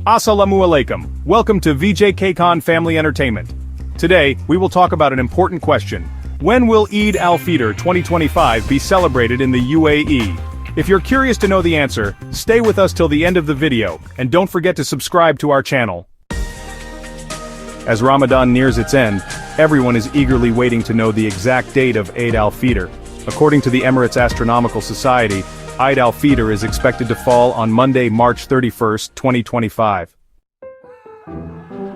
Assalamu alaikum. Welcome to Vjkhan-Family-Entertainment. Today, we will talk about an important question. When will Eid Al Fitr 2025 be celebrated in the UAE? If you're curious to know the answer, stay with us till the end of the video, and don't forget to subscribe to our channel. As Ramadan nears its end, everyone is eagerly waiting to know the exact date of Eid Al Fitr. According to the Emirates Astronomical Society, Eid Al Fitr is expected to fall on Monday, March 31st, 2025.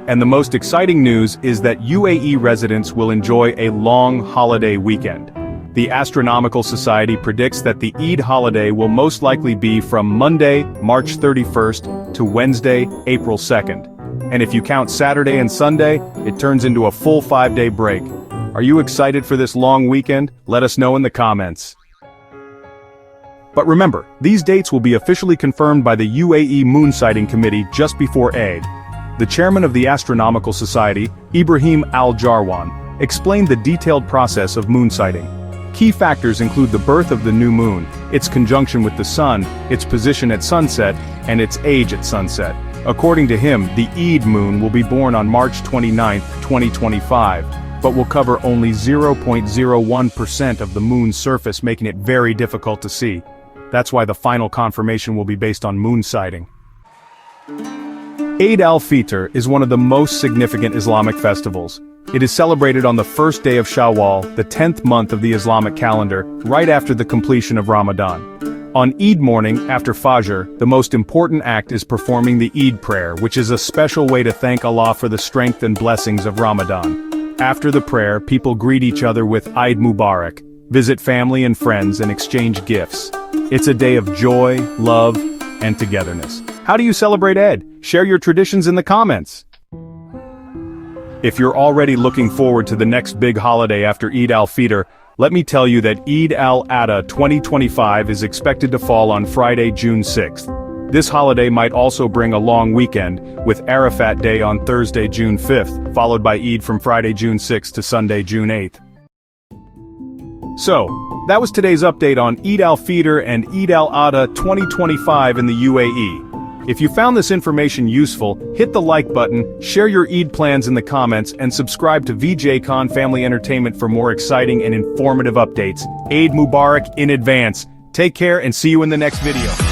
And the most exciting news is that UAE residents will enjoy a long holiday weekend. The Astronomical Society predicts that the Eid holiday will most likely be from Monday, March 31st, to Wednesday, April 2nd. And if you count Saturday and Sunday, it turns into a full 5-day break. Are you excited for this long weekend? Let us know in the comments. But remember, these dates will be officially confirmed by the UAE Moon-Sighting Committee just before Eid. The chairman of the Astronomical Society, Ibrahim Al Jarwan, explained the detailed process of moon sighting. Key factors include the birth of the new moon, its conjunction with the sun, its position at sunset, and its age at sunset. According to him, the Eid moon will be born on March 29, 2025, but will cover only 0.01% of the moon's surface, making it very difficult to see. That's why the final confirmation will be based on moon sighting. Eid Al Fitr is one of the most significant Islamic festivals. It is celebrated on the first day of Shawwal, the 10th month of the Islamic calendar, right after the completion of Ramadan. On Eid morning, after Fajr, the most important act is performing the Eid prayer, which is a special way to thank Allah for the strength and blessings of Ramadan. After the prayer, people greet each other with Eid Mubarak, visit family and friends and exchange gifts. It's a day of joy, love, and togetherness. How do you celebrate Eid? Share your traditions in the comments. If you're already looking forward to the next big holiday after Eid Al Fitr, let me tell you that Eid Al Adha 2025 is expected to fall on Friday, June 6th. This holiday might also bring a long weekend, with Arafat Day on Thursday, June 5th, followed by Eid from Friday, June 6th to Sunday, June 8th. So, that was today's update on Eid Al Fitr and Eid Al Adha 2025 in the UAE. If you found this information useful, hit the like button, share your Eid plans in the comments, and subscribe to Vjkhan Family Entertainment for more exciting and informative updates. Eid Mubarak in advance. Take care and see you in the next video.